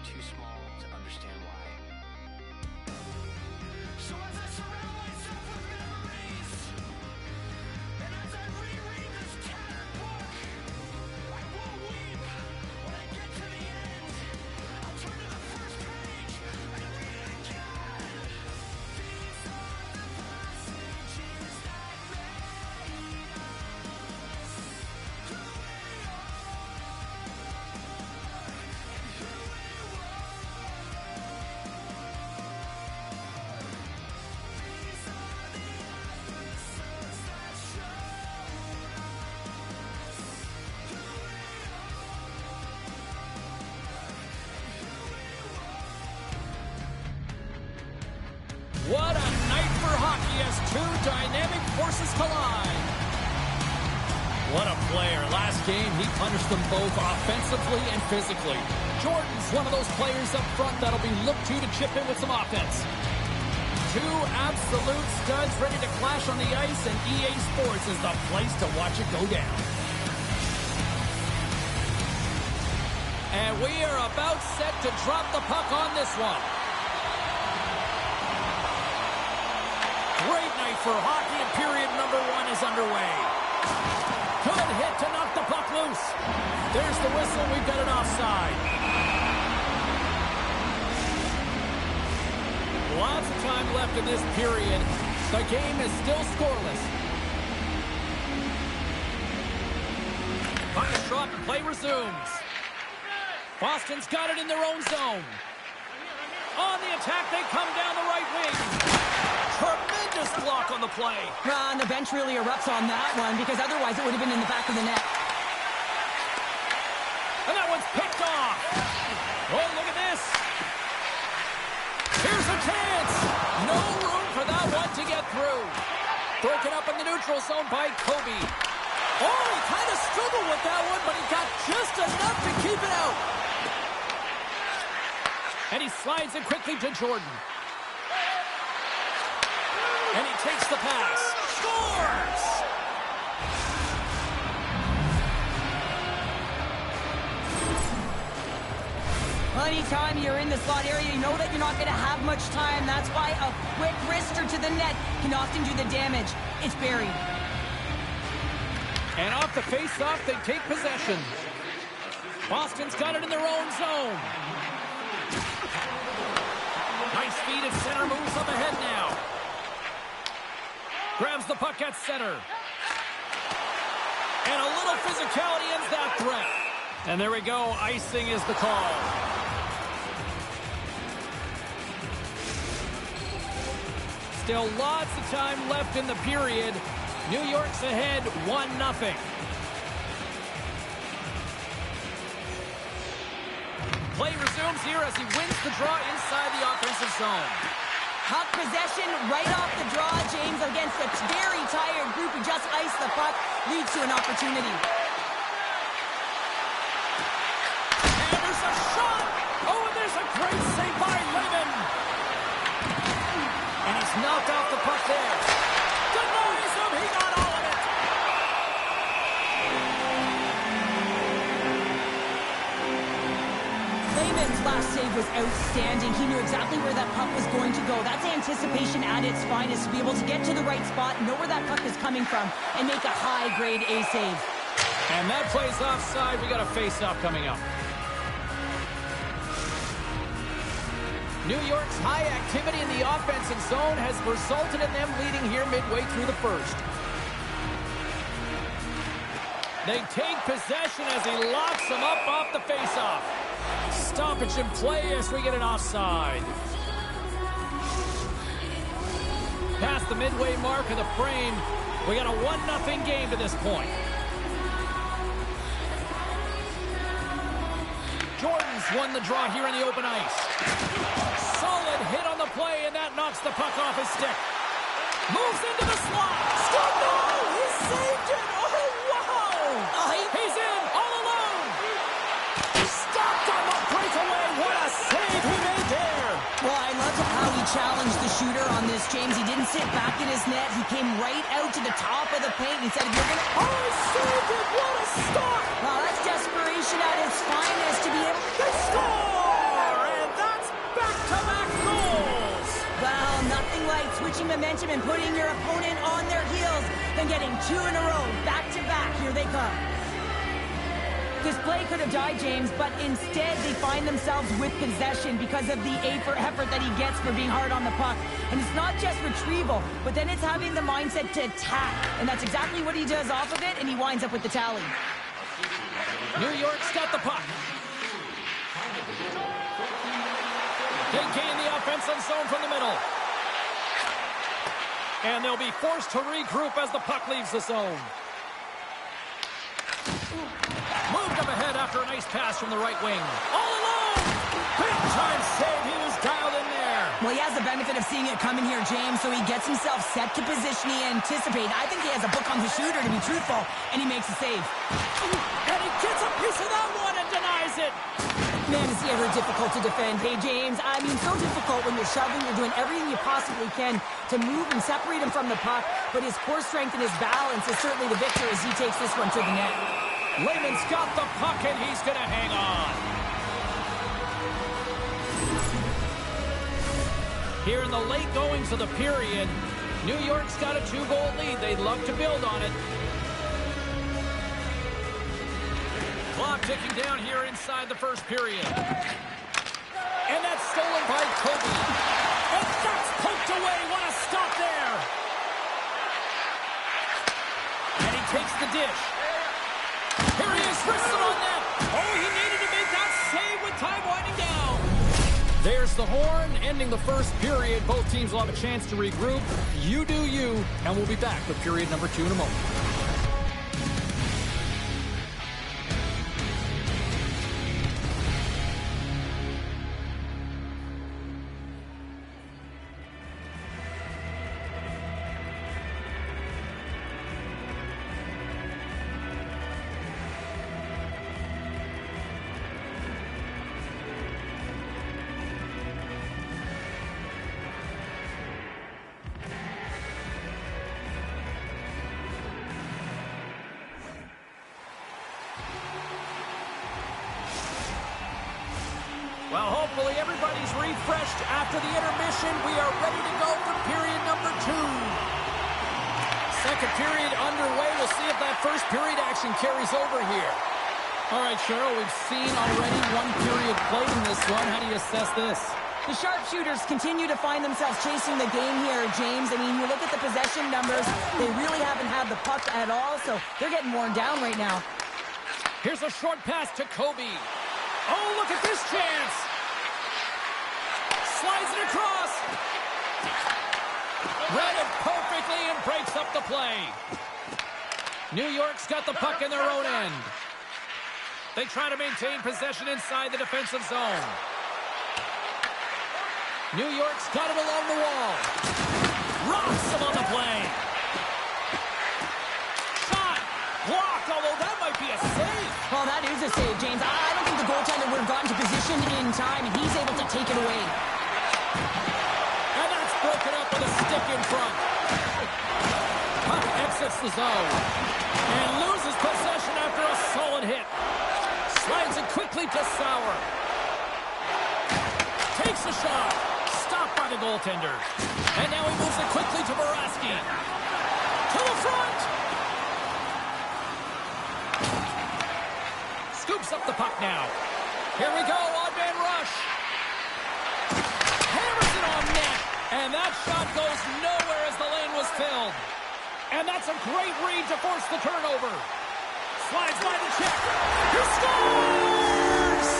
we're too small to understand why. So as I surround myself with memories, and as I reread this tattered book, I won't weep when I get to the end. I'll turn to the first page and read it again. These are the passages that made us who we are and who we were. These are the episodes that showed us who we What a night for hockey as two dynamic forces collide. What a player. Last game, he punished them both offensively and physically. Jordan's one of those players up front that'll be looked to chip in with some offense. Two absolute studs ready to clash on the ice, and EA Sports is the place to watch it go down. And we are about set to drop the puck on this one. Great night for hockey, and period number one is underway. Good hit to knock the puck loose. There's the whistle. We've got an offside. Lots of time left in this period. The game is still scoreless. Puck is dropped and play resumes. Boston's got it in their own zone. On the attack, they come down the right wing. Tremendous block on the play. And the bench really erupts on that one, because otherwise it would have been in the back of the net. And that one's picked off. Oh, look at this. Here's a chance. No room for that one to get through. Broken up in the neutral zone by Kobe. Oh, he kind of struggled with that one, but he got just enough to keep it out. And he slides it quickly to Jordan. And he takes the pass. Scores! Well, anytime you're in the slot area, you know that you're not going to have much time. That's why a quick wrister to the net can often do the damage. It's buried. And off the face-off, they take possession. Boston's got it in their own zone. Nice feed at center, moves up ahead now. Grabs the puck at center. And a little physicality ends that threat. And there we go. Icing is the call. Still lots of time left in the period. New York's ahead 1-0. Play resumes here as he wins the draw inside the offensive zone. Puck possession right off the draw, James, against a very tired group who just iced the puck, leads to an opportunity. And there's a shot! Oh, and there's a great save by Lehman! And he's knocked off the puck there. Denies him! He got all of it! Lehman's last save was outstanding. He knew exactly where that puck was going to go. That's anticipation at its finest, to be able to get to the right spot, know where that puck is coming from, and make a high-grade A save. And that plays offside. We got a face-off coming up. New York's high activity in the offensive zone has resulted in them leading here midway through the first. They take possession as he locks them up off the face-off. Stoppage in play as we get an offside. Past the midway mark of the frame, we got a 1-0 game to this point. Jordan's won the draw here in the open ice. Solid hit on the play, and that knocks the puck off his stick. Moves into the slot. Scored! No! He saved it! Oh, wow! He's in all alone! Stopped on the breakaway. What a save he made there! Well, I love how he challenged the shooter on this, James. He didn't sit back in his net. He came right out to the top of the paint. He said, if you're going to... Oh, he saved it! What a stop! Well, that's desperation at its finest to be able... They score! momentum and putting your opponent on their heels, then getting 2 in a row, back to back. Here they come. This play could have died, James, but instead they find themselves with possession because of the effort that he gets for being hard on the puck. And it's not just retrieval, but then it's having the mindset to attack. And that's exactly what he does off of it, and he winds up with the tally. New York's got the puck. They gain the offensive zone from the middle. And they'll be forced to regroup as the puck leaves the zone. Moved up ahead after a nice pass from the right wing. All alone! Big time save. He was dialed in there. Well, he has the benefit of seeing it coming here, James, so he gets himself set to position he anticipated. I think he has a book on the shooter, to be truthful, and he makes a save. And he gets a piece of that one and denies it. Man, is he ever difficult to defend. Hey, James, I mean, so difficult when you're shoving, you're doing everything you possibly can to move and separate him from the puck, but his core strength and his balance is certainly the victor as he takes this one to the net. Lehman's got the puck, and he's going to hang on. Here in the late goings of the period, New York's got a 2-goal lead. They'd love to build on it. Clock ticking down here inside the first period. And that's stolen by Kobe. And that's poked away. What a stop there. And he takes the dish. Here he is, wristed on net. Oh, he needed to make that save with time winding down. There's the horn, ending the first period. Both teams will have a chance to regroup. You do you, and we'll be back with period number 2 in a moment. Well, hopefully everybody's refreshed after the intermission. We are ready to go for period number 2. Second period underway. We'll see if that first period action carries over here. All right, Cheryl, we've seen already 1 period played in this one. How do you assess this? The sharpshooters continue to find themselves chasing the game here, James. I mean, you look at the possession numbers, they really haven't had the puck at all, so they're getting worn down right now. Here's a short pass to Kobe. Oh, look at this chance. Slides it across. Read it perfectly and breaks up the play. New York's got the puck in their own end. They try to maintain possession inside the defensive zone. New York's got it along the wall. Rocks him on the play. Shot. Blocked, although that might be a save. Well, that is a save, James. I don't think the goaltender would have gotten to position in time, and he's able to take it away. And that's broken up with a stick in front. Puck exits the zone. And loses possession after a solid hit. Slides it quickly to Sauer. Takes a shot. Stopped by the goaltender. And now he moves it quickly to Baraski. To the front. Scoops up the puck now. Here we go, odd man rush. Hammers it on net. And that shot goes nowhere as the lane was filled. And that's a great read to force the turnover. Slides by the check. He scores!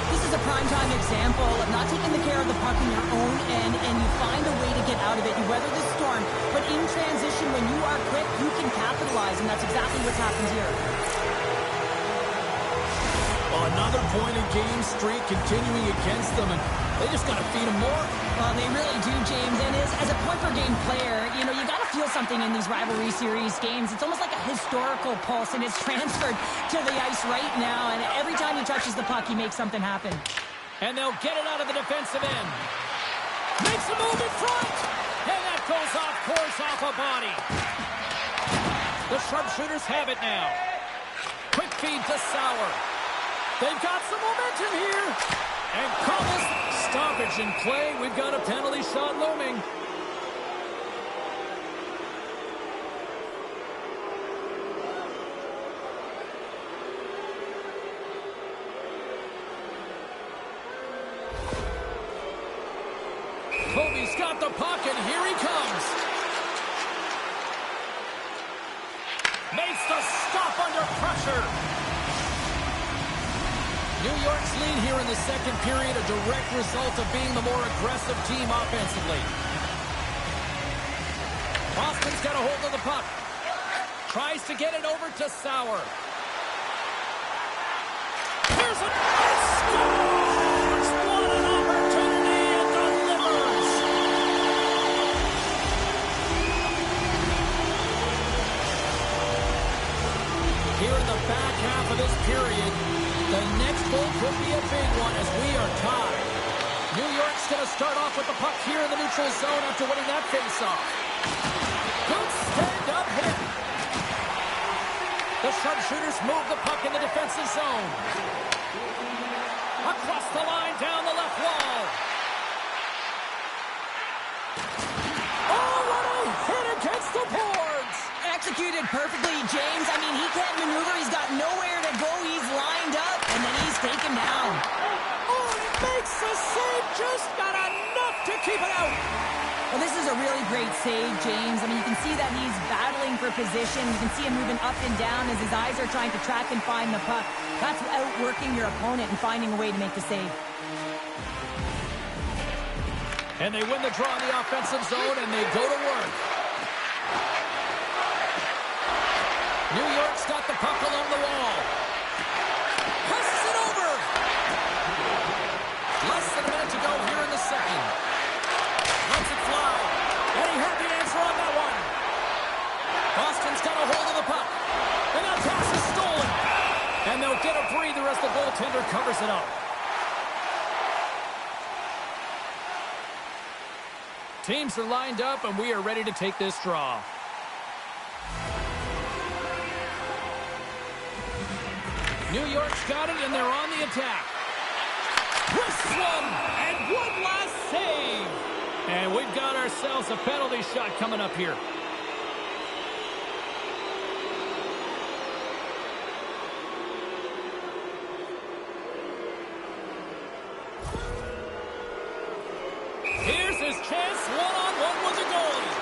This is a primetime example of not taking the care of the puck in your own end, and you find a way to get out of it. You weather the storm, but in transition, when you are quick, you can capitalize, and that's exactly what's happened here. Well, another point-of-game streak continuing against them, and they just got to feed them more. Well, they really do, James, and as a point-per-game player, you know, you got to feel something in these rivalry series games. It's almost like a historical pulse, and it's transferred to the ice right now, and every time he touches the puck, he makes something happen. And they'll get it out of the defensive end. Makes a move in front, and that goes off course off a body. The sharpshooters have it now. feed to Sauer. They've got some momentum here. And call this stoppage in play. We've got a penalty shot looming. Kobe's got the puck, and here he comes. Makes the stop under pressure. New York's lead here in the second period, a direct result of being the more aggressive team offensively. Boston's got a hold of the puck. Tries to get it over to Sauer. Here's a scores! What an opportunity, and delivers! Here in the back half of this period, the next goal could be a big one as we are tied. New York's going to start off with the puck here in the neutral zone after winning that faceoff. Good stand-up hit. The sharpshooters move the puck in the defensive zone. Across the line, down the left wall. Oh, what a hit against the boards! Executed perfectly, James. I mean, he can't maneuver. He's got nowhere to go. He's lined up, and then he's taken down. Oh, he makes the save. Just got enough to keep it out. Well, this is a really great save, James. I mean, you can see that he's battling for position. You can see him moving up and down as his eyes are trying to track and find the puck. That's outworking your opponent and finding a way to make the save. And they win the draw in the offensive zone, and they go to work. New York's got the puck along the wall. Passes it over. Less than a minute to go here in the second. Lets it fly. And he heard the answer on that one. Boston's got a hold of the puck. And that pass is stolen. And they'll get a breather as the goaltender covers it up. Teams are lined up, and we are ready to take this draw. New York's got it, and they're on the attack. Wrist one, and one last save. And we've got ourselves a penalty shot coming up here. Here's his chance, one-on-one with the goalie.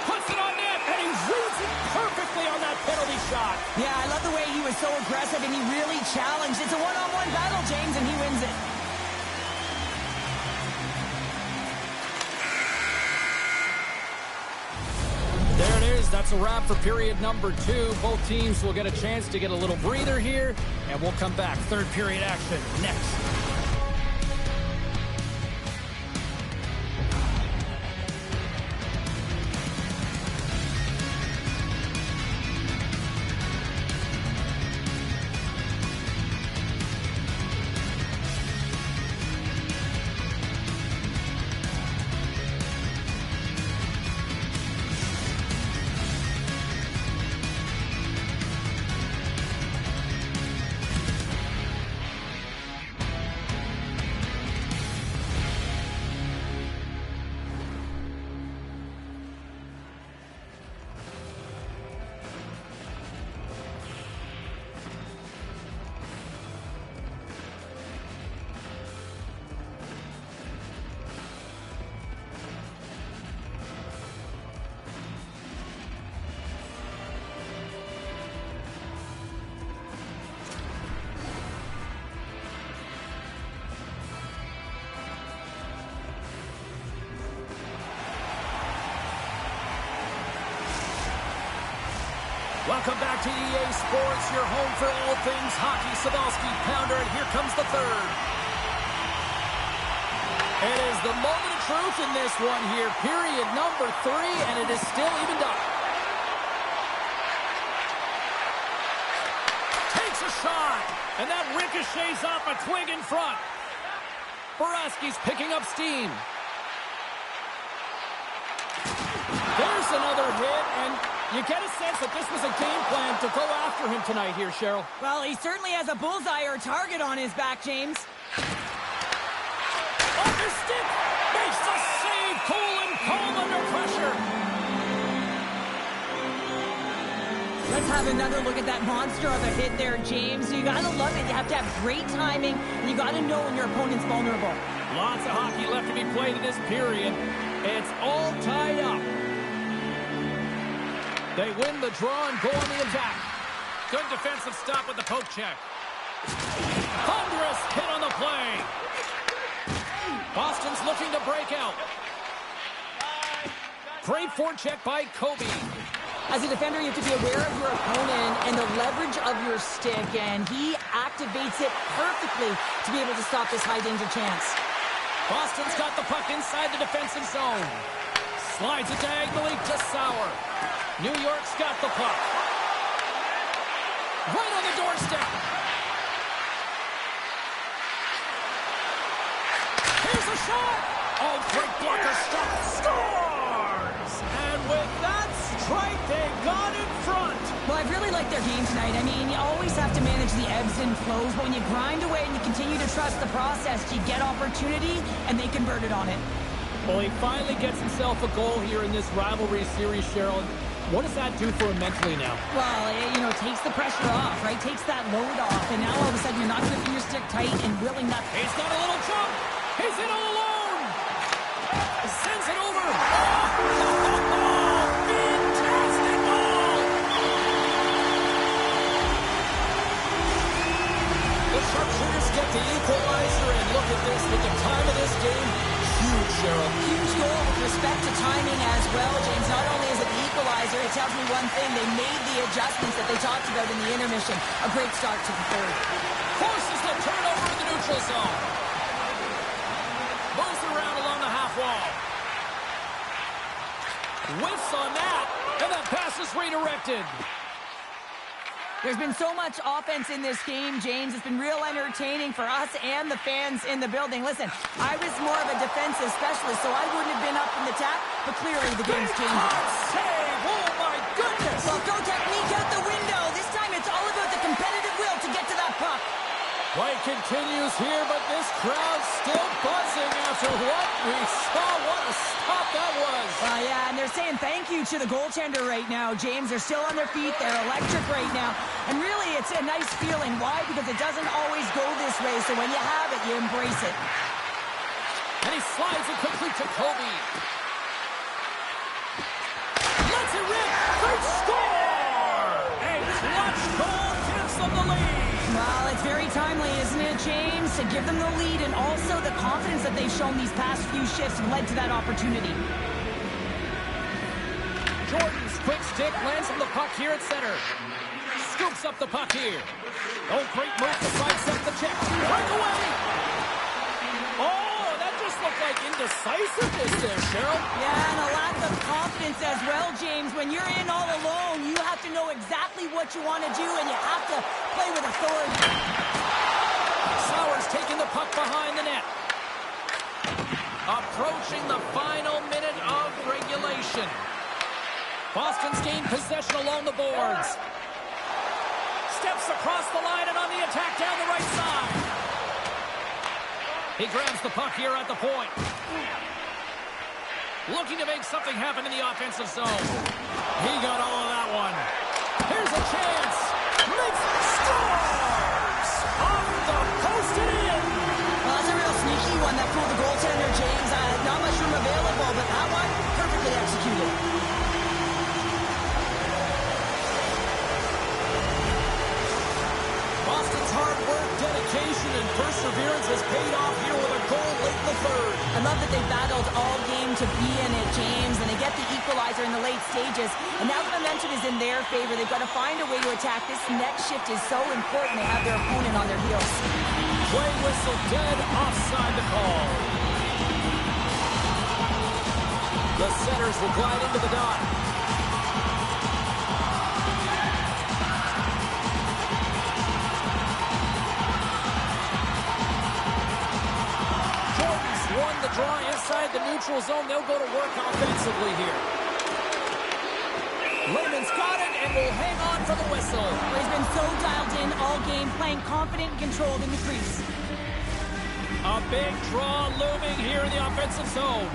Puts it on net, and he reads it perfectly on that penalty shot. Yeah, I love the way he was so aggressive, and he really challenged. It's a one-on-one battle, James, and he wins it. There it is. That's a wrap for period number 2. Both teams will get a chance to get a little breather here, and we'll come back. Third period action next. Welcome back to EA Sports, your home for all things hockey. Sabalski pounder, and here comes the third. It is the moment of truth in this one here. Period number 3, and it is still evened up. Takes a shot, and that ricochets off a twig in front. Baraski's picking up steam. There's another hit, and You get a sense that this was a game plan to go after him tonight here, Cheryl. Well, he certainly has a bullseye or a target on his back, James. Off his stick! Makes the save! Cool and calm under pressure. Let's have another look at that monster of a hit there, James. You gotta love it. You have to have great timing, and you gotta know when your opponent's vulnerable. Lots of hockey left to be played in this period. It's all tied up. They win the draw and go on the attack. Good defensive stop with the poke check. Thunderous hit on the play. Boston's looking to break out. Great forecheck by Kobe. As a defender, you have to be aware of your opponent and the leverage of your stick, and he activates it perfectly to be able to stop this high-danger chance. Boston's got the puck inside the defensive zone. Slides it diagonally to Sauer. New York's got the puck. Right on the doorstep. Here's a shot. Oh, great blocker stop. Scores! And with that strike, they got in front. Well, I really like their game tonight. I mean, you always have to manage the ebbs and flows, but when you grind away and you continue to trust the process, you get opportunity, and they converted on it. Well, he finally gets himself a goal here in this rivalry series, Cheryl. What does that do for him mentally now? Well, it takes the pressure off, right? Takes that load off, and now all of a sudden you're not gripping your stick tight and willing not. He's got a little jump. He's in all alone. Sends it over. Fantastic goal. The sharpshooters get the equalizer, and look at this with the time of this game. Huge, Cheryl. Huge goal with respect to timing as well, James. Not only is it the equalizer, it tells me one thing. They made the adjustments that they talked about in the intermission. A great start to the third. Forces the turnover in the neutral zone. Moves around along the half wall. Whiffs on that, and that pass is redirected. There's been so much offense in this game, James. It's been real entertaining for us and the fans in the building. Listen, I was more of a defensive specialist, so I wouldn't have been up in the tap, but clearly the game's changing. Save! Oh, my goodness! Well, throw technique out the window. This time it's all about the competitive will to get to that puck. Play continues here, but this crowd's still buzzing after what we saw. What a stop that was. Yeah, and they're saying thank you to the goaltender right now, James. They're still on their feet. They're electric right now. And really, it's a nice feeling. Why? Because it doesn't always go this way, so when you have it, you embrace it. And he slides it quickly to Kobe. Lets it rip. They score! A clutch goal gives them the lead. Well, it's very timely, isn't it, James? To give them the lead, and also the confidence that they've shown these past few shifts led to that opportunity. Jordan's quick stick lands on the puck here at center. Scoops up the puck here. Oh, great move to sidestep the check. Breakaway! Oh, that just looked like indecisiveness there, Cheryl. Yeah, and a lack of confidence as well, James. When you're in all alone, you have to know exactly what you want to do, and you have to play with authority. Sauer's taking the puck behind the net. Approaching the final minute of regulation. Boston's gained possession along the boards. Steps across the line and on the attack down the right side. He grabs the puck here at the point. Looking to make something happen in the offensive zone. He got all of that one. Here's a chance. Makes scores! Off the post and in. Well, that's a real sneaky one that fooled the goaltender, James. Not much room available, but that one, perfectly executed. Boston's hard work, dedication, and perseverance has paid off here with a goal late in the third. I love that they battled all game to be in it, James, and they get the equalizer in the late stages. And now the momentum is in their favor. They've got to find a way to attack. This next shift is so important. They have their opponent on their heels. Play whistle dead, offside the call. The setters will glide into the dot. Jordan's won the draw inside the neutral zone. They'll go to work offensively here. Layman's will hang on for the whistle. He's been so dialed in all game, playing confident and controlled in the crease. A big draw looming here in the offensive zone.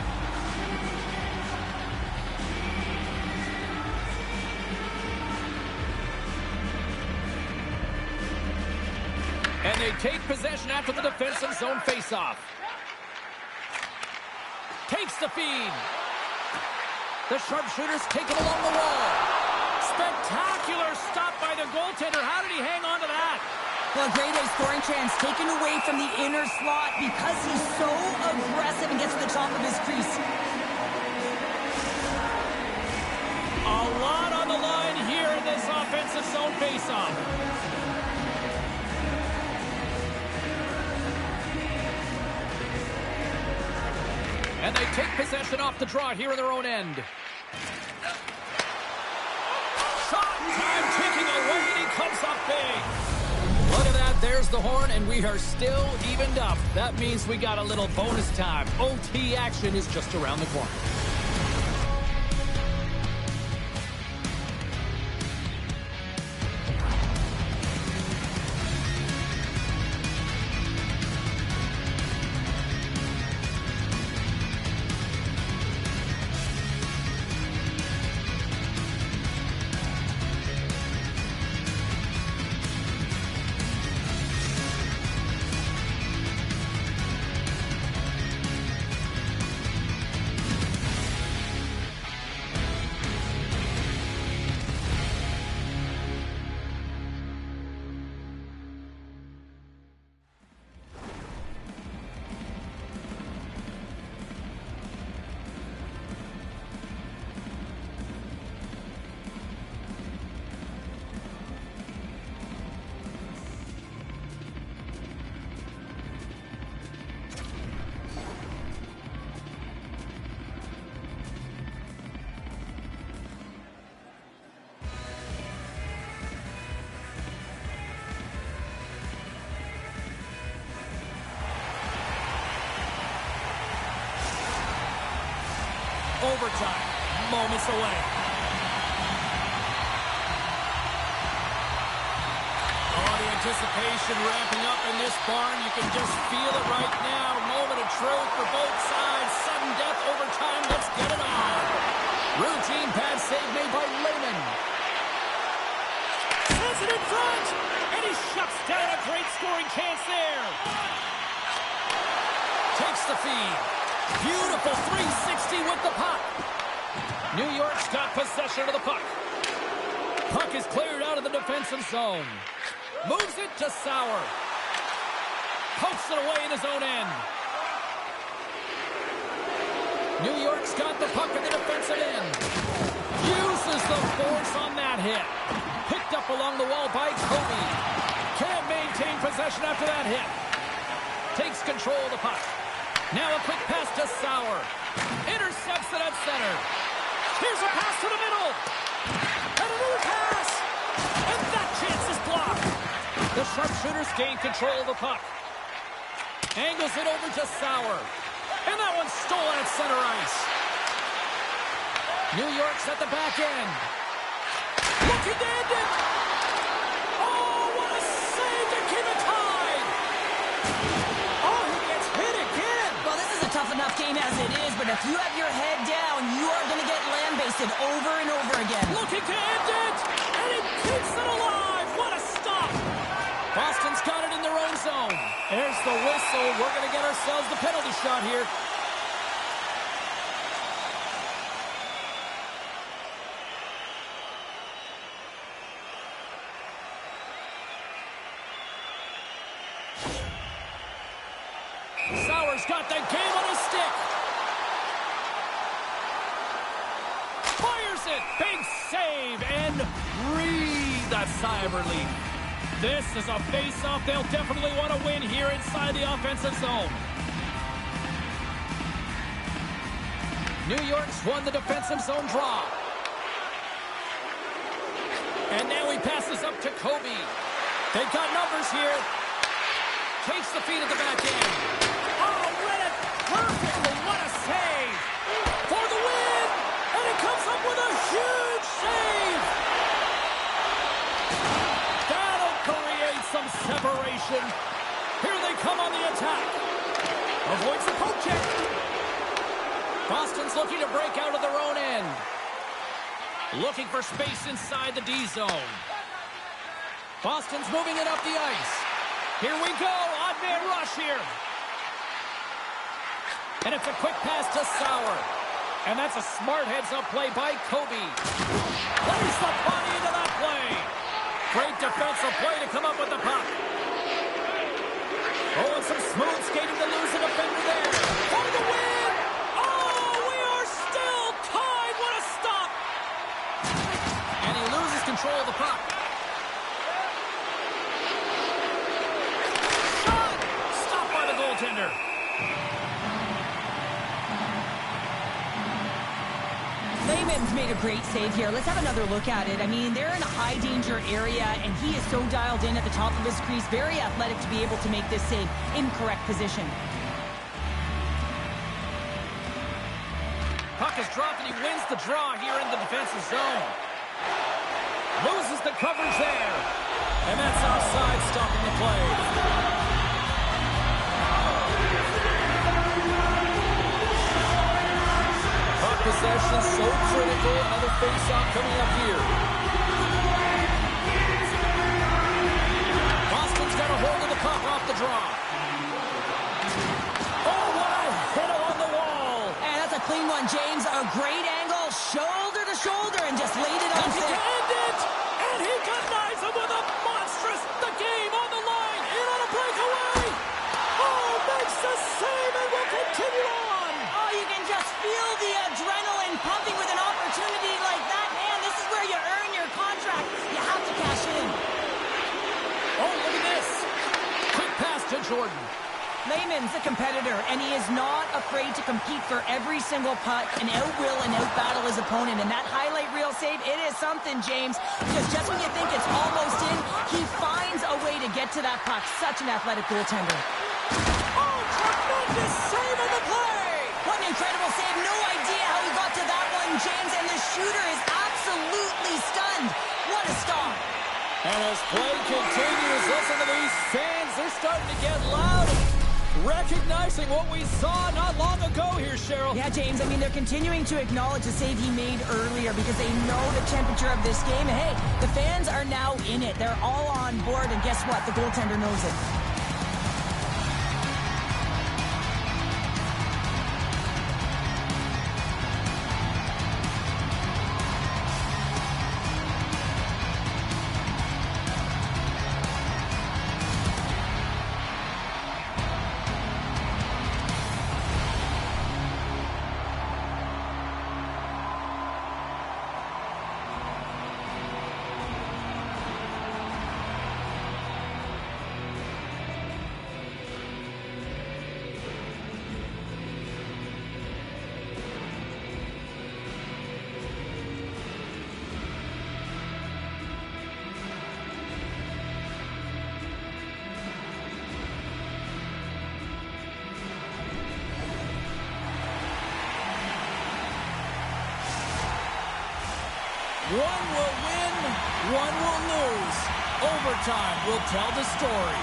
And they take possession after the defensive zone faceoff. Takes the feed. The sharpshooters take it along the wall. Spectacular stop by the goaltender. How did he hang on to that? Well, a great A scoring chance taken away from the inner slot because he's so aggressive and gets to the top of his crease. A lot on the line here in this offensive zone faceoff. And they take possession off the draw here in their own end. Shot time ticking away, and he comes up big. Look at that, there's the horn, and we are still evened up. That means we got a little bonus time. OT action is just around the corner. Overtime, moments away. Oh, the anticipation ramping up in this barn. You can just feel it right now. Moment of truth for both sides. Sudden death, overtime. Let's get it on. Routine pad save made by Lehman. Sends it in front. And he shuts down a great scoring chance there. Takes the feed. Beautiful 360 with the puck. New York's got possession of the puck. Puck is cleared out of the defensive zone. Moves it to Sauer. Pokes it away in his own end. New York's got the puck in the defensive end. Uses the force on that hit. Picked up along the wall by Kobe. Can't maintain possession after that hit. Takes control of the puck. Now a quick pass to Sauer. Intercepts it at center. Here's a pass to the middle. And another pass. And that chance is blocked. The sharpshooters gain control of the puck. Angles it over to Sauer. And that one's stolen at center ice. New York's at the back end. Looking to end it. Oh, what a save to keep it tied. Oh, he gets hit again. Well, this is a tough enough game as it is, but if you have your head down, you are going to get lambasted over and over again. Looking to end it. And he keeps it alive. What a stop. Boston's got it in their own zone. There's the whistle. We're going to get ourselves the penalty shot here. Sauer's got the game on his stick. Fires it. Big save and breathe a sigh of relief. This is a face-off they'll definitely want to win here inside the offensive zone. New York's won the defensive zone draw. And now he passes up to Kobe. They've got numbers here. Takes the feed at the back end. Oh, read it perfectly. What a save. For the win. And he comes up with a huge save. possession. Here they come on the attack. Avoids the poke check. Boston's looking to break out of their own end. Looking for space inside the D zone. Boston's moving it up the ice. Here we go. Odd man rush here. And it's a quick pass to Sauer. And that's a smart heads-up play by Kobe. Plays the body into that play. Great defensive play to come up with the puck. Oh, and some smooth skating to lose a defender there. For the win! Oh, we are still tied. What a stop! And he loses control of the puck. Shot! Stopped by the goaltender. Lehman's made a great save here. Let's have another look at it. I mean, they're in a high-danger area, and he is so dialed in at the top of his crease. Very athletic to be able to make this save in correct position. Puck is dropped, and he wins the draw here in the defensive zone. Loses the coverage there. And that's offside, stopping the play. Possession so critical. Another face-off coming up here. Boston's got a hold of the puck off the draw. Oh, what a hit along the wall. And that's a clean one, James. A great angle, shoulder to shoulder, and just laid it on And he stick. can end it. And he denies him with a monstrous. The game on the line. In on a breakaway. Oh, makes the save and will continue on. Oh, you can just feel the adrenaline pumping with an opportunity like that. Man, this is where you earn your contract. You have to cash in. Oh, look at this. Quick pass to Jordan. Lehman's a competitor, and he is not afraid to compete for every single puck and outwill and outbattle his opponent. And that highlight reel save, it is something, James, because just when you think it's almost in, he finds a way to get to that puck. Such an athletic goaltender. Oh, tremendous save on the play. What an incredible save. No idea how he got to that one, James, and the shooter is absolutely stunned. What a stop. And as play continues, listen to these fans. They're starting to get loud, recognizing what we saw not long ago here, Cheryl. Yeah, James, I mean, they're continuing to acknowledge the save he made earlier because they know the temperature of this game. And hey, the fans are now in it. They're all on board, and guess what? The goaltender knows it. One will win, one will lose. Overtime will tell the story.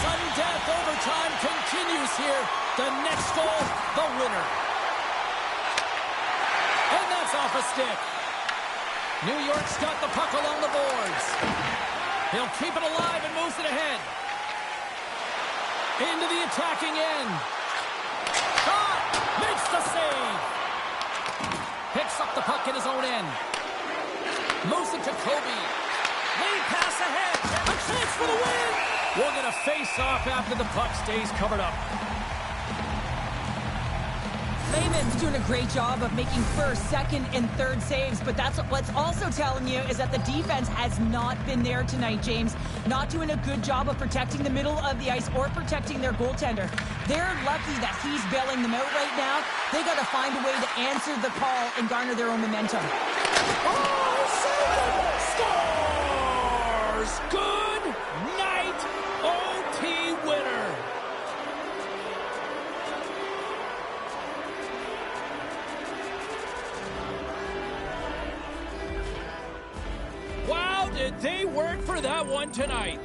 Sudden death overtime continues here. The next goal, the winner. And that's off a stick. New York's got the puck along the boards. He'll keep it alive and moves it ahead. Into the attacking end. Shot! Makes the save. Picks up the puck in his own end. Moves it to Kobe. Lead pass ahead. A chance for the win. We're going to face off after the puck stays covered up. Lehman's doing a great job of making first, second, and third saves, but that's what's also telling you is that the defense has not been there tonight, James. Not doing a good job of protecting the middle of the ice or protecting their goaltender. They're lucky that he's bailing them out right now. They got to find a way to answer the call and garner their own momentum. Oh, save it! Scores! Good night, OT winner. Wow, did they work for that one tonight?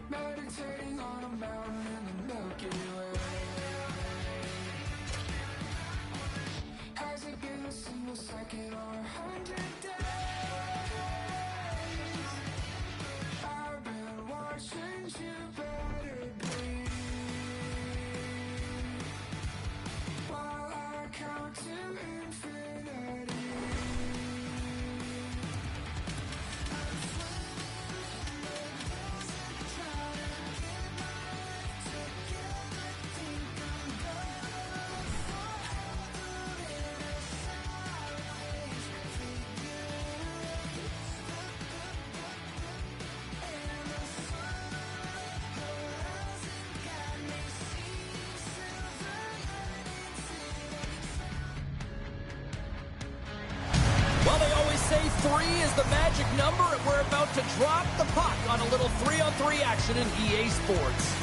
meditating on a mountain in the Milky Way. Has it been a single second or 100 days? I've been watching you better bleed while I count to infinity. Well, they always say 3 is the magic number, and we're about to drop the puck on a little 3-on-3 action in EA Sports.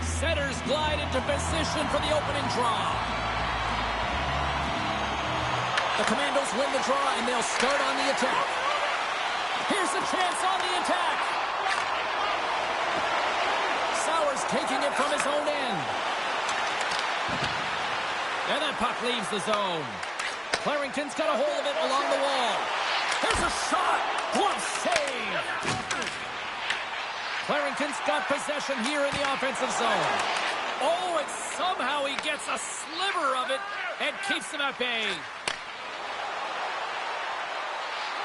Centers glide into position for the opening draw. The Commandos win the draw, and they'll start on the attack. Here's a chance on the attack. Sauer's taking it from his own end. And that puck leaves the zone. Clarington's got a hold of it along the wall. There's a shot. Glove save. Clarington's got possession here in the offensive zone. Oh, and somehow he gets a sliver of it and keeps them at bay.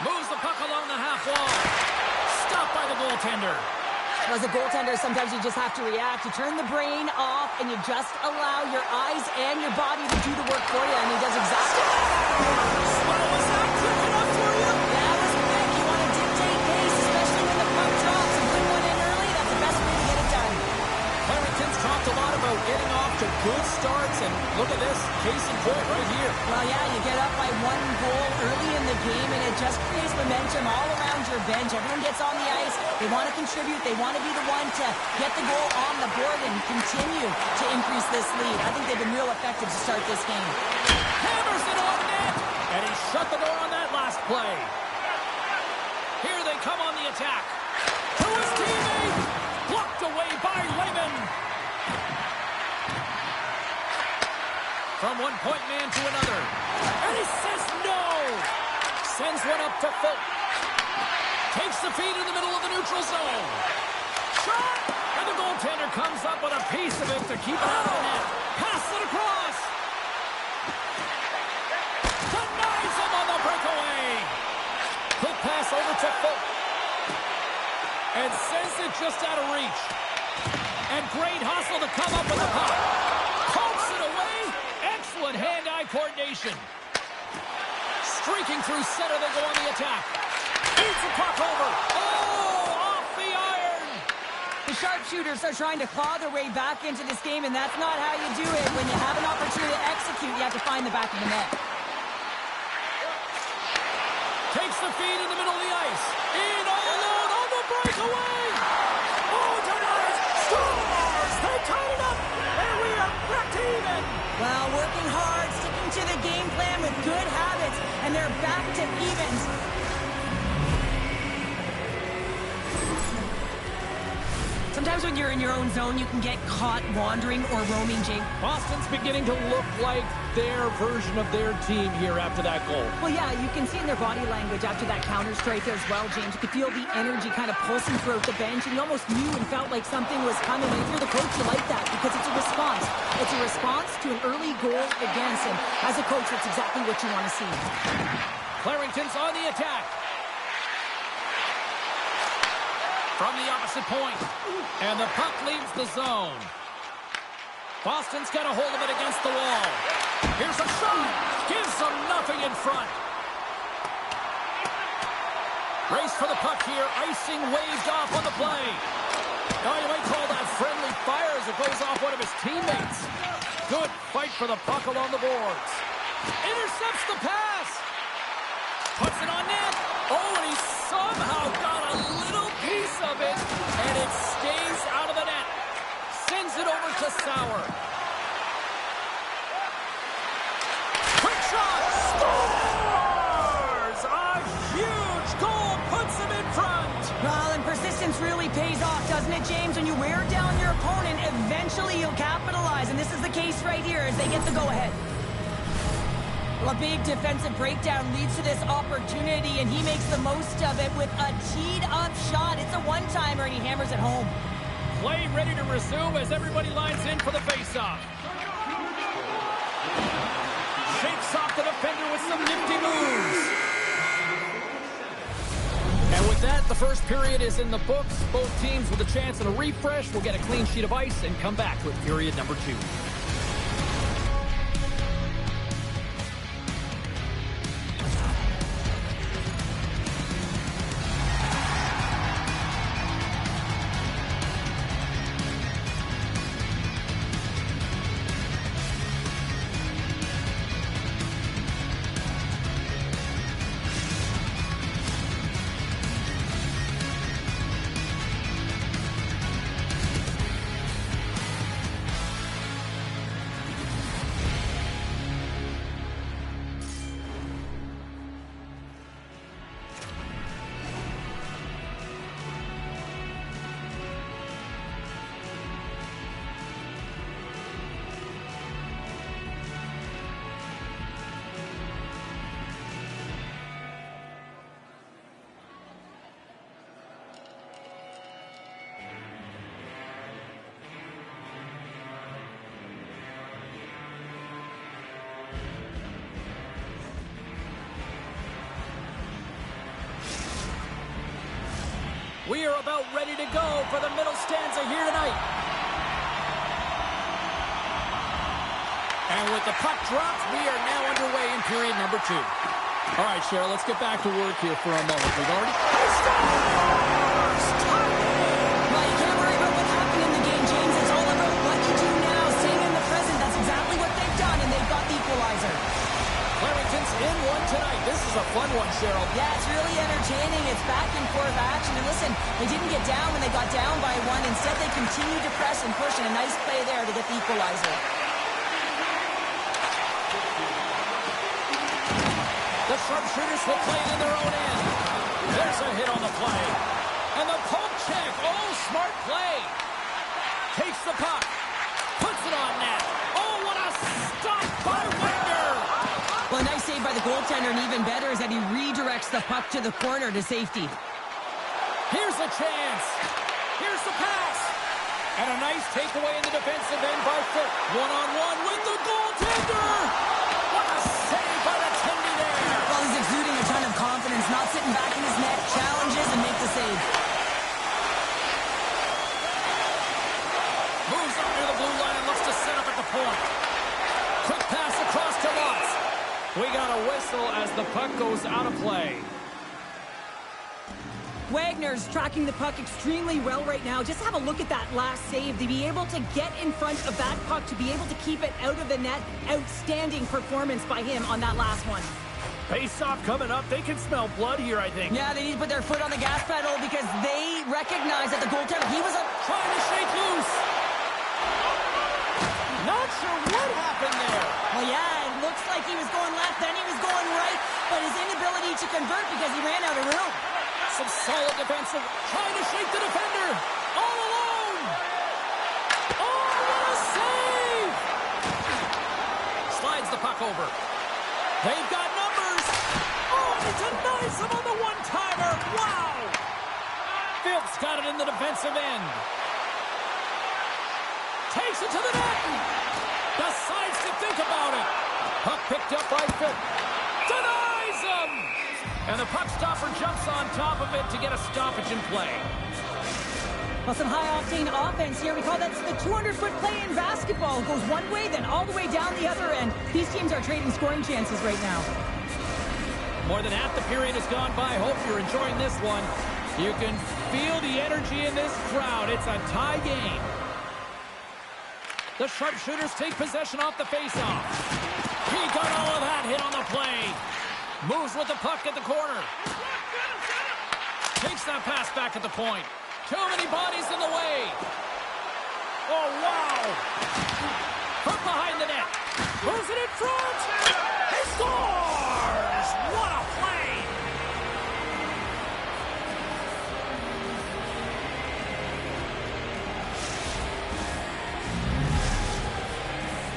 Moves the puck along the half wall. Stopped by the goaltender. As a goaltender, sometimes you just have to react. You turn the brain off, and you just allow your eyes and your body to do the work for you, and he does exactly that. Well, was that quick enough for you? That was quick. You want to dictate pace, especially when the puck drops. And put one in early, that's the best way to get it done. Clarington's talked a lot about getting off to good starts, and look at this, case in point right here. Well, yeah, you get up by 1 goal early in the game, and it just creates momentum all around your bench. Everyone gets on the ice. They want to contribute. They want to be the one to get the goal on the board and continue to increase this lead. I think they've been real effective to start this game. Hammers it on net, and he shut the door on that last play. Here they come on the attack. To his teammate, blocked away by Lehman. From one point man to another. And he says no. Sends one up to Fulton. Takes the feed in the middle of the neutral zone. Shot! And the goaltender comes up with a piece of it to keep it out of the net. Pass it across. Denies him on the breakaway. Quick pass over to Fulton. And sends it just out of reach. And great hustle to come up with the puck. Pokes it away. Excellent hand-eye coordination. Streaking through center, they go on the attack. Beats the puck over. Oh, off the iron. The sharpshooters are trying to claw their way back into this game, and that's not how you do it. When you have an opportunity to execute, you have to find the back of the net. Takes the feed in the middle of the ice. In all alone on the breakaway. Oh, denies. Scores. They tied it up. And we are back to even. Well, working hard, sticking to the game plan with good habits, and they're back to evens. Sometimes when you're in your own zone, you can get caught wandering or roaming, Jake. Boston's beginning to look like their version of their team here after that goal. Well, yeah, you can see in their body language after that counter strike as well, James. You could feel the energy kind of pulsing throughout the bench, and you almost knew and felt like something was coming. And if you're the coach, you like that because it's a response. It's a response to an early goal against, and as a coach, that's exactly what you want to see. Clarington's on the attack. From the opposite point. And the puck leaves the zone. Boston's got a hold of it against the wall. Here's a shot. Gives them nothing in front. Race for the puck here. Icing waved off on the play. Now you might call that friendly fire as it goes off one of his teammates. Good fight for the puck along the boards. Intercepts the pass. Puts it on net. Oh, and he somehow got a little piece chance of it, and it stays out of the net. Sends it over to Sauer. Quick shot! Scores! A huge goal puts him in front. Well, and persistence really pays off, doesn't it, James? When you wear down your opponent, eventually you'll capitalize, and this is the case right here as they get the go-ahead. Well, a big defensive breakdown leads to this opportunity, and he makes the most of it with a teed-up shot. It's a one-timer, and he hammers it home. Play ready to resume as everybody lines in for the face-off. Shakes off the defender with some nifty moves. And with that, the first period is in the books. Both teams with a chance at a refresh will get a clean sheet of ice and come back with period number 2. We are about ready to go for the middle stanza here tonight. And with the puck dropped, we are now underway in period number 2. All right, Cheryl, let's get back to work here for a moment. We've already... Well, you can't worry about what happened in the game, James. It's all about what you do now, staying in the present. That's exactly what they've done, and they've got the equalizer. Clarington's in one tonight. This is a fun one, Cheryl. Yeah, it's really entertaining. It's back and forth action. And listen, they didn't get down when they got down by 1. Instead, they continued to press and push, and a nice play there to get the equalizer. The sharpshooters will play it in their own end. There's a hit on the play. And the poke check. Oh, smart play. Takes the puck. Puts it on net. Oh, what a stop by Wagner. Well, a nice save by the goaltender, and even better is that he redirects the puck to the corner to safety. Here's a chance. Here's the pass. And a nice takeaway in the defensive end by Foot. One-on-one with the goaltender. What a save by the Tendy there. Well, he's exuding a ton of confidence, not sitting back in his net, challenges and makes the save. Moves up near the blue line and looks to set up at the point. Quick pass across to Lutz. We got a whistle as the puck goes out of play. Wagner's tracking the puck extremely well right now. Just have a look at that last save. To be able to get in front of that puck, to be able to keep it out of the net. Outstanding performance by him on that last one. Face-off coming up. They can smell blood here, I think. Yeah, they need to put their foot on the gas pedal because they recognize that the goaltender, he was trying to shake loose. Not sure what happened there. Well, yeah, it looks like he was going left, then he was going right, but his inability to convert because he ran out of room. Some solid defensive, trying to shake the defender. All alone. Oh, what a save. Slides the puck over. They've got numbers. Oh, he denies him on the one-timer. Wow. Phillips got it in the defensive end. Takes it to the net. Decides to think about it. Puck picked up by Phillips. Denies him. And the puck stopper jumps on top of it to get a stoppage in play. Well, some high-octane offense here. We call that the 200-foot play in basketball. It goes one way, then all the way down the other end. These teams are trading scoring chances right now. More than half the period has gone by. Hope you're enjoying this one. You can feel the energy in this crowd. It's a tie game. The sharpshooters take possession off the faceoff. He got all of that hit on the play. Moves with the puck at the corner. Takes that pass back at the point. Too many bodies in the way. Oh, wow. From behind the net. Moves it in front. He scores! What a play!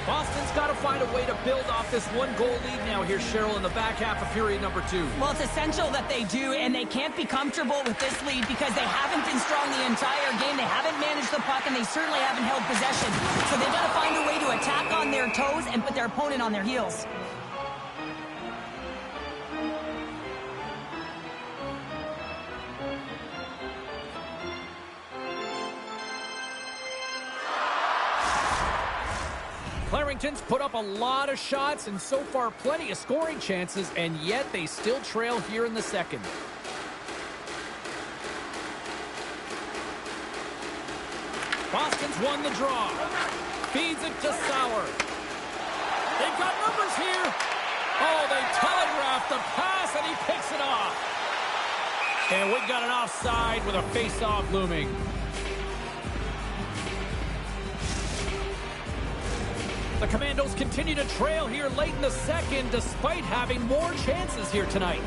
Boston's got to find a way to build off this one-goal lead now here, Cheryl, in the back half of period number 2. Well, it's essential that they do, and they can't be comfortable with this lead because they haven't been strong the entire game. They haven't managed the puck, and they certainly haven't held possession. So they've got to find a way to attack on their toes and put their opponent on their heels. Clarington's put up a lot of shots and so far plenty of scoring chances, and yet they still trail here in the second. Boston's won the draw. Feeds it to Sauer. They've got numbers here. Oh, they telegraphed the pass, and he picks it off. And we've got an offside with a face-off looming. The Commandos continue to trail here late in the second despite having more chances here tonight.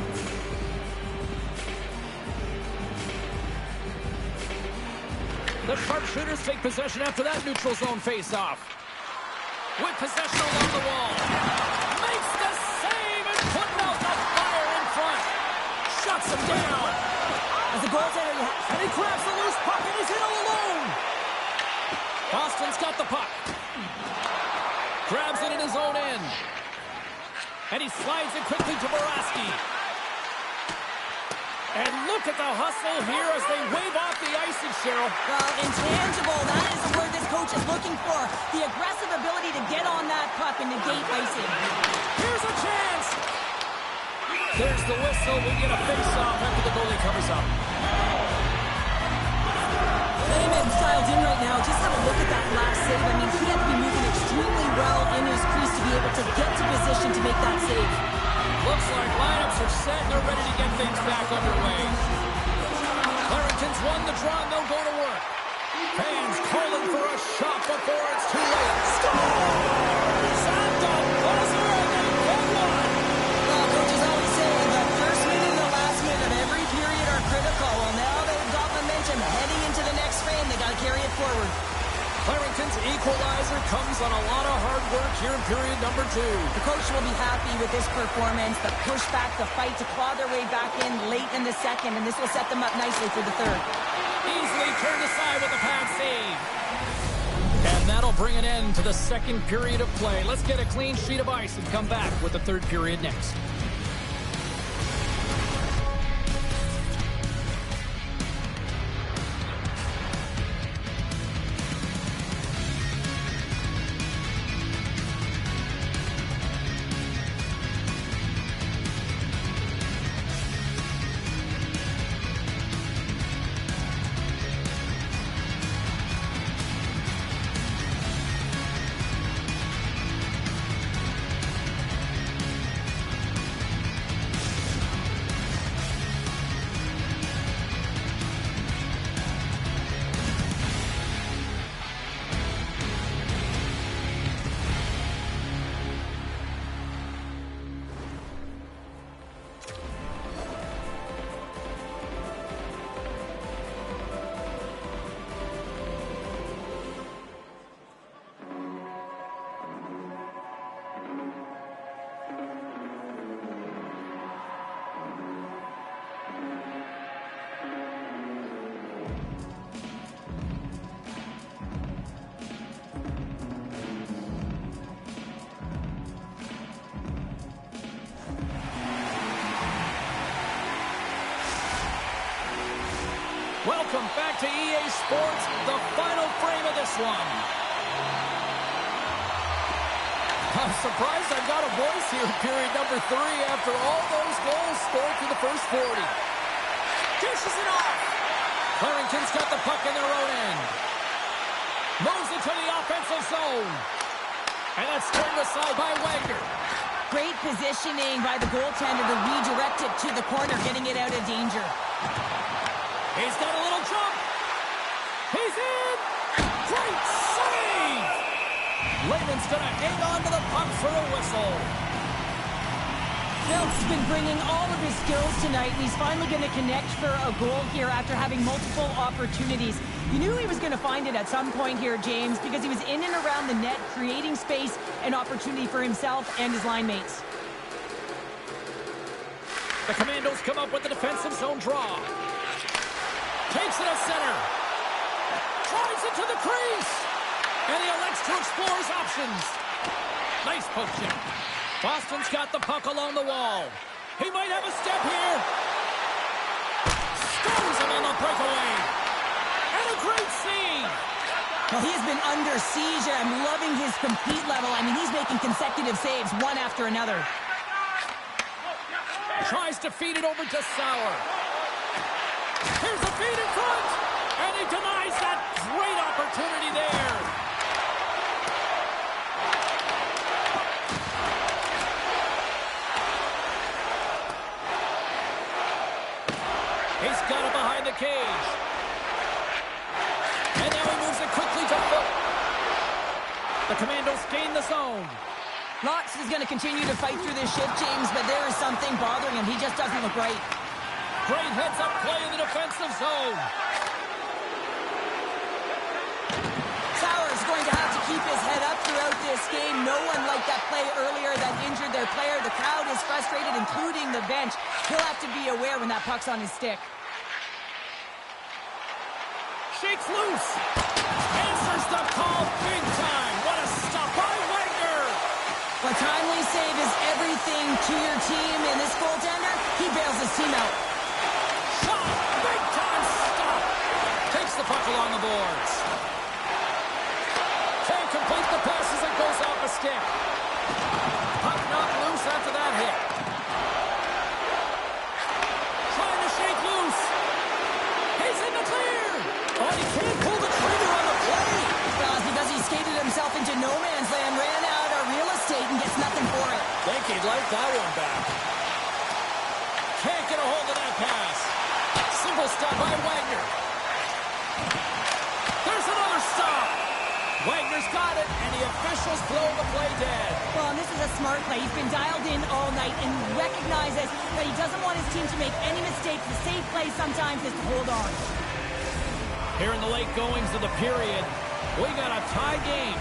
The sharpshooters take possession after that neutral zone face-off. With possession along the wall. Makes the save and putting out the fire in front. Shuts him down. As the goaltender, and he grabs the loose puck and he's in all alone. Boston's got the puck. Grabs it in his own end. And he slides it quickly to Boroski. And look at the hustle here as they wave off the icing, Cheryl. well, intangible, that is the word this coach is looking for. The aggressive ability to get on that puck and negate icing. Here's a chance. There's the whistle. We get a face-off after the goalie covers up. Lehman's dialed in right now. Just have a look at that last save. I mean, he had to be moving extremely well in his crease to be able to get to position to make that save. Looks like lineups are set and they're ready to get things back underway. Clarington's won the draw and they'll go to work. Fans calling for a shot before it's too late. Scores! At the buzzer and they get one! Well, coaches always say the first minute and the last minute of every period are critical. Well, now they've got momentum heading into the next frame. They got to carry it forward. Clarington's equalizer comes on a lot of hard work here in period number 2. The coach will be happy with this performance, the pushback, the fight to claw their way back in late in the second, and this will set them up nicely for the third. Easily turned aside with a pad save. And that'll bring an end to the second period of play. Let's get a clean sheet of ice and come back with the third period next. Welcome back to EA Sports, the final frame of this one. I'm surprised I've got a voice here in period number 3 after all those goals scored through the first 40. Dishes it off. Clarington's got the puck in their own end. Moves it to the offensive zone. And that's turned aside by Wagner. Great positioning by the goaltender to redirect it to the corner, getting it out of danger. He's got a little jump. He's in! Great save! Layman's going to hang on to the puck for a whistle. Phillips has been bringing all of his skills tonight, and he's finally going to connect for a goal here after having multiple opportunities. You knew he was going to find it at some point here, James, because he was in and around the net, creating space and opportunity for himself and his line mates. The Commandos come up with the defensive zone draw. Takes it to center. Drives it to the crease. And he elects to explore his options. Nice poke check. Boston's got the puck along the wall. He might have a step here. Stones him on the breakaway. And a great save. Well, he has been under siege, and I'm loving his compete level. I mean, he's making consecutive saves, one after another. Tries to feed it over to Sauer. Here's a feed in front. And he denies that great opportunity there. He's got it behind the cage. And now he moves it quickly to Foot. The Commandos gain the zone. Lotz is going to continue to fight through this shift, James, but there is something bothering him. He just doesn't look right. Great heads-up play in the defensive zone. Sauer's going to have to keep his head up throughout this game. No one liked that play earlier that injured their player. The crowd is frustrated, including the bench. He'll have to be aware when that puck's on his stick. Shakes loose. Answers the call big time. What a stop by Wagner. A timely save is everything to your team, and this goaltender, he bails his team out. Shot. Big time stop. Takes the puck along the boards. Can't complete the pass as it goes off the stick. Puck knocked loose after that hit. Trying to shake loose. He's in the clear. Oh, he can't pull the trigger on the play. Well, it's because he skated himself into no man's land, ran out of real estate, and gets nothing for it. Think he'd like that one back. Can't get a hold of that pass. Simple stop by Wagner. There's another stop. Wagner's got it, and the officials blow the play dead. Well, and this is a smart play. He's been dialed in all night and recognizes that he doesn't want his team to make any mistakes. The safe play sometimes is to hold on. Here in the late goings of the period, we got a tie game.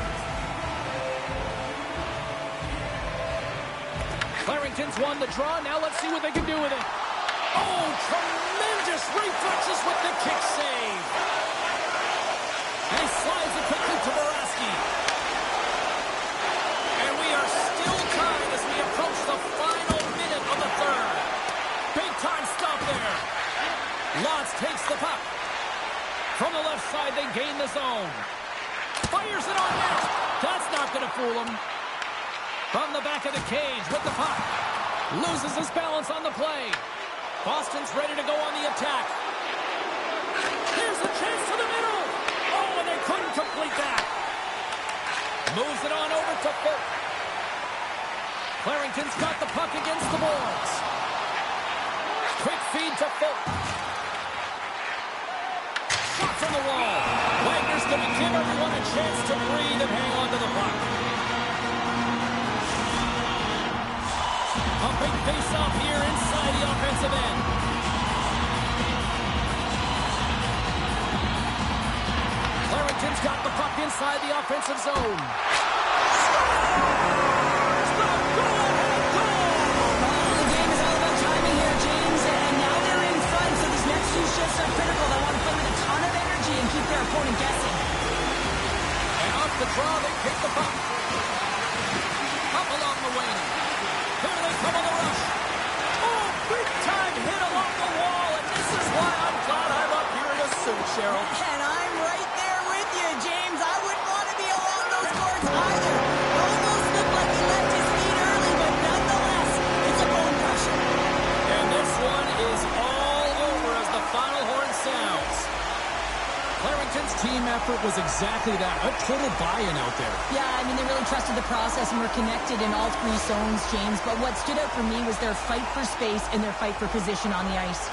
Clarington's won the draw. Now let's see what they can do with it. Oh, tremendous reflexes with the kick save. And he slides it quickly to Baraski. And we are still tied as we approach the final minute of the third. Big time stop there. Lotz takes the puck. From the left side, they gain the zone. Fires it on net. That's not going to fool him. From the back of the cage with the puck. Loses his balance on the play. Boston's ready to go on the attack. Here's a chance to the middle. Oh, and they couldn't complete that. Moves it on over to Foot. Clarington's got the puck against the boards. Quick feed to Foot. Shot from the wall. Wagner's going to give everyone a chance to breathe and hang on to the puck. A big face-off here inside the offensive end. Clarington's got the puck inside the offensive zone. Scores! The go-ahead goal! The game is all about timing here, James, and now they're in front, so these next few shifts are critical. They want to play with a ton of energy and keep their opponent guessing. And off the draw, they pick the puck. Up along the wing. Here they come on the rush. Oh, big time hit along the wall, and this is why I'm glad I'm up here in a suit, Cheryl. And I'm right there with you, James. I wouldn't want to be along those courts either. Almost looked like he left his feet early, but nonetheless, it's a bone crusher. And this one is all over as the final horn sounds. Clarington's team effort was exactly that, a total buy-in out there. Yeah, I mean, they really trusted the process and were connected in all three zones, James. But what stood out for me was their fight for space and their fight for position on the ice.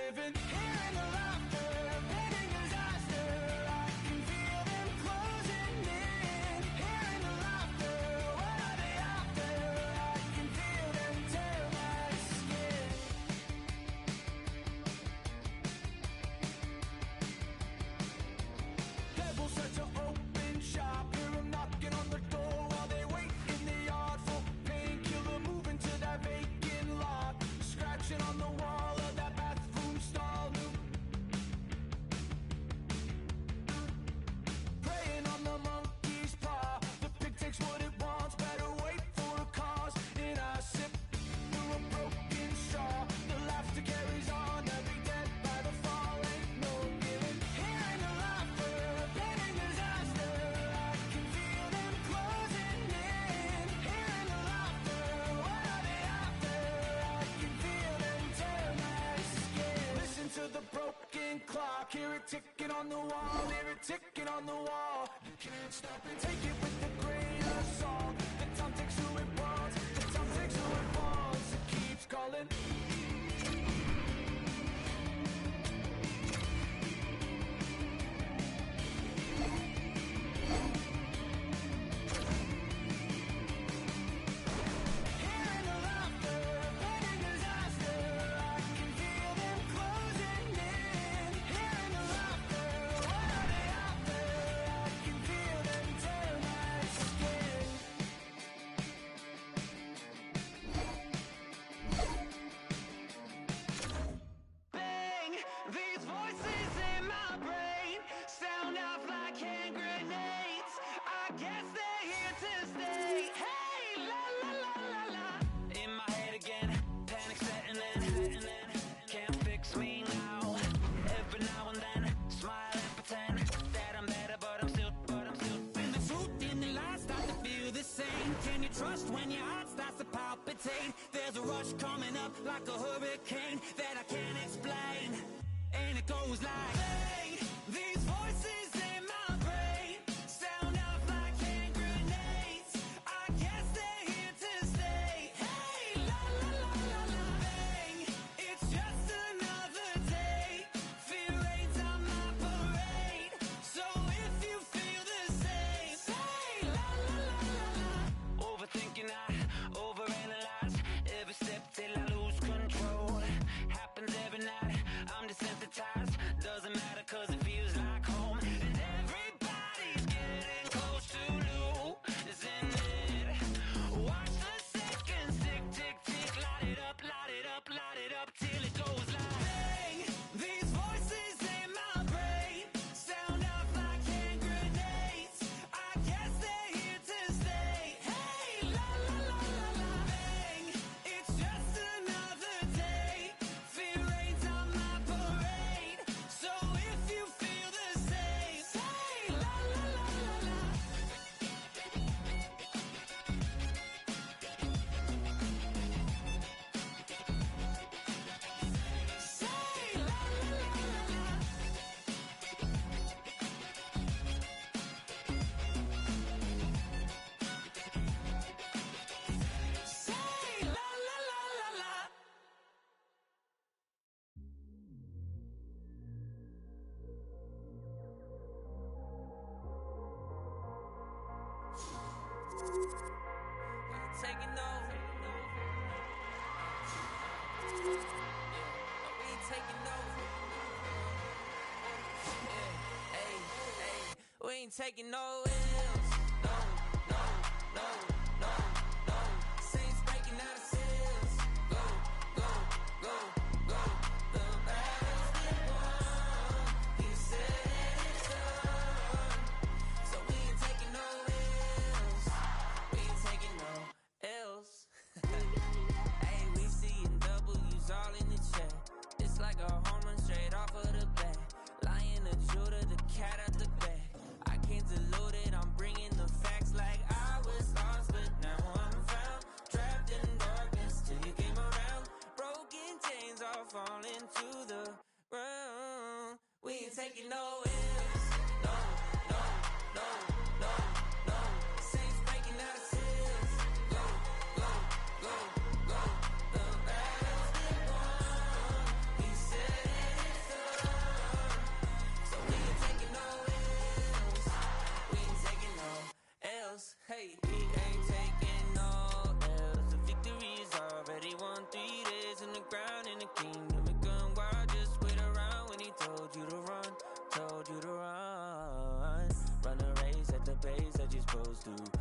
living. Hearing the laughter, pending disaster, I can feel them closing in. Hearing the laughter, what are they after? I can feel them tear my skin. Devils start to open shop, hear them knocking on the door while they wait in the yard for painkiller, moving to that vacant lot, scratching on the wall of that bathroom stall, preying on the monkey's paw. The pig takes what it wants, better wait for a cause. And I sip through a broken straw, the laughter carries on, every dead by the fall, ain't no giving. Hearing the laughter, pending disaster, I can feel them closing in. Hearing the laughter, what are they after? I can feel them tear my skin. Listen to the broken clock, hear it ticking on the wall, hear it ticking on the wall. You can't stop it, take it with a grain of salt. The time takes who it wants, the time takes who it wants. It keeps calling. Hearing the laughter, pending disaster, I can feel them closing in. Hearing the laughter, what are they after? I can feel them tear my skin. Bang! These voices in my brain sound off like hand grenades. I guess they're here to stay. Hey, la la la la la. In my head again, panic setting in. Can't fix me now. Every now and then, smile and pretend that I'm better, but I'm still. When the truth and the lies start to feel the same, can you trust when your heart starts to palpitate? There's a rush coming up like a hurricane that I can't explain, and it goes like, bang, these voices in my brain sound off like hand grenades. I guess they're here to stay. Hey, la la la la la. Bang, it's just another day. Fear rains on my parade. So if you feel the same, say la la la la la. Overthinking, I overanalyze every step till I lose control. Happens every night, I'm desensitized. Doesn't matter cause it feels like home. And everybody's getting close to losing it. Watch the seconds tick, tick, tick. Light it up, light it up, light it up till it goes like, bang, These voices in my brain sound off like hand grenades. I guess they're here to stay. Hey, la la la la la. Bang, it's just another day. Fear rains on my parade. So if you feel the same, say la la la la la. Say la la la la la. Say la la la la la. Taking over. We ain't taking over. Hey, we ain't taking no L's. No, no, no, no, no. Saints breaking out of cells. Go, go, go, go. The battle's been won. He said it's done. So we ain't taking no L's. We ain't taking no L's. Hey, we seeing W's all in the chat. It's like a home run straight off of the bat. Lion, the Judah, the cat out the bag. I can't dilute it, I'm bringing the facts like I was lost, but now I'm found. Trapped in darkness till you came around. Broken chains all falling to the ground. We ain't taking no L's. No, no, no, no, no. Saints breaking out of cells. Go, go, go, go. The battle's been won. He said to